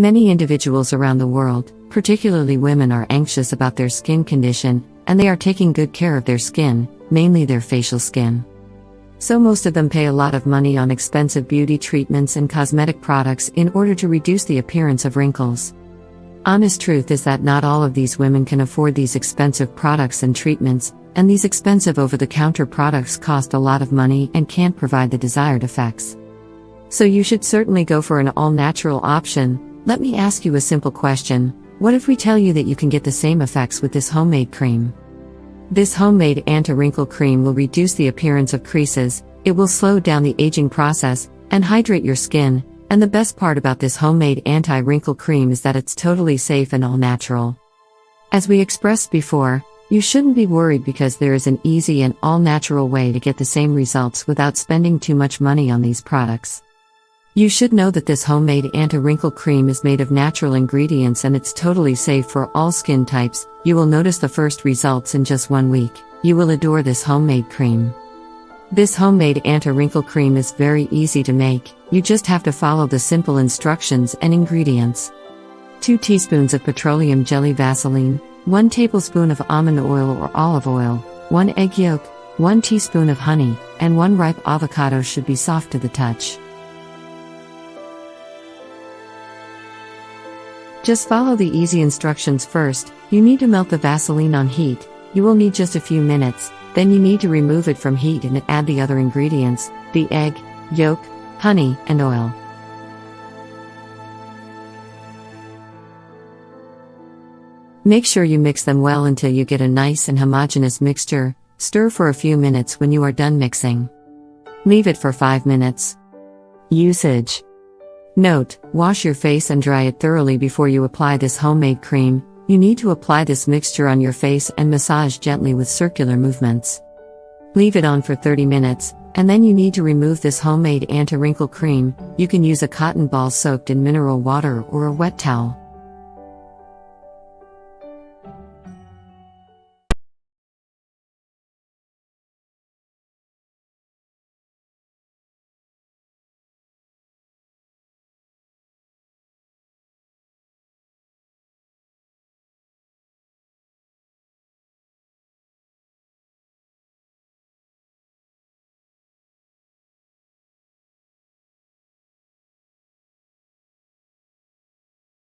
Many individuals around the world, particularly women, are anxious about their skin condition, and they are taking good care of their skin, mainly their facial skin. So most of them pay a lot of money on expensive beauty treatments and cosmetic products in order to reduce the appearance of wrinkles. Honest truth is that not all of these women can afford these expensive products and treatments, and these expensive over-the-counter products cost a lot of money and can't provide the desired effects. So you should certainly go for an all-natural option. Let me ask you a simple question. What if we tell you that you can get the same effects with this homemade cream? This homemade anti-wrinkle cream will reduce the appearance of creases, it will slow down the aging process, and hydrate your skin, and the best part about this homemade anti-wrinkle cream is that it's totally safe and all-natural. As we expressed before, you shouldn't be worried because there is an easy and all-natural way to get the same results without spending too much money on these products. You should know that this homemade anti-wrinkle cream is made of natural ingredients and it's totally safe for all skin types. You will notice the first results in just 1 week. You will adore this homemade cream. This homemade anti-wrinkle cream is very easy to make. You just have to follow the simple instructions and ingredients. 2 teaspoons of petroleum jelly Vaseline, 1 tablespoon of almond oil or olive oil, 1 egg yolk, 1 teaspoon of honey, and 1 ripe avocado should be soft to the touch. Just follow the easy instructions first. You need to melt the Vaseline on heat. You will need just a few minutes, then you need to remove it from heat and add the other ingredients, the egg, yolk, honey, and oil. Make sure you mix them well until you get a nice and homogeneous mixture. Stir for a few minutes. When you are done mixing, leave it for 5 minutes. Usage. Note: wash your face and dry it thoroughly before you apply this homemade cream. You need to apply this mixture on your face and massage gently with circular movements. Leave it on for 30 minutes, and then you need to remove this homemade anti-wrinkle cream. You can use a cotton ball soaked in mineral water or a wet towel.